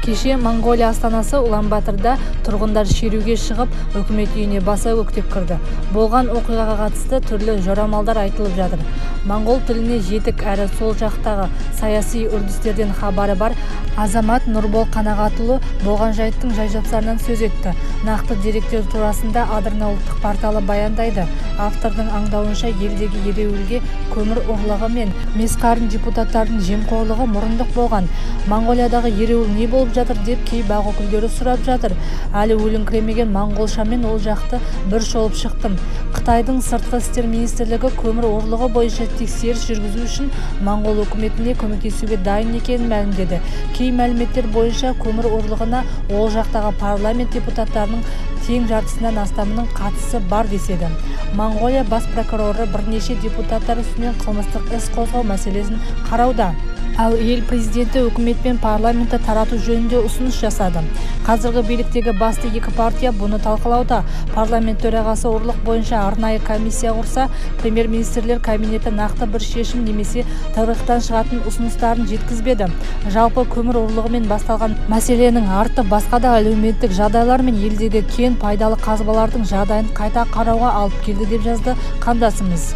Кеше Монголия астанасы Улан-Батырда тұрғындар шеруге шығып, үкімет үйіне баса көктеп кірді. Болған оқиғаға қатысты түрлі жорамалдар айтылып жатыр. Моңғол тіліне жетік әрі сол жақтағы саяси үрдістерден хабары бар Азамат Нұрбол Қанағатұлы болған жайттың жай-жапсарынан сөз етті. Нақты деректер турасында Адырна ұлттық порталы баяндайды. Автордың аңдауынша елдегі ереуілге көмір ұрлығы мен месқарын депутаттардың жемқорлығы мұрындық болған. Монғолиядағы ереуіл не болып жатыр деп кей бақ өкілдері сұрап жатыр. Әлі өліңкіремеген моңғолшамен ол жақты бір шолып шықтым. Қытайдың сыртқы істер министрлігі көмір ұрлығы бойынша тексеріс жүргізу үшін моңғол үкіметіне көмектесуге дайын екенін мәлімдеді. Кей мәліметтер бойынша көмір ұрлығына ол жақтағы парламент депутаттарының тең жартысынан астамының қатысы бар деседі. Моңғолия бас прокуроры бірнеше депутаттар үстінен қылмыстық іс қозғау мәселесін қарауда. Ал ел президенті үкімет пен парламентті тарату жөнінде ұсыныс жасады. Қазіргі биліктегі басты екі партия бұны талқылауда. Парламент төрағасы ұрлық бойынша арнайы комиссия құрса, премьер-министрлер кабинеті нақты бір шешім немесе тарихтан шығатын ұсыныстарын жеткізбеді. Жалпы көмір ұрлығымен басталған мәселенің арты басқа да әлеуметтік жағдайлар мен елдегі кен пайдалы қазбалардың жағдайын қайта қарауға алып келді деп жазды қандасымыз.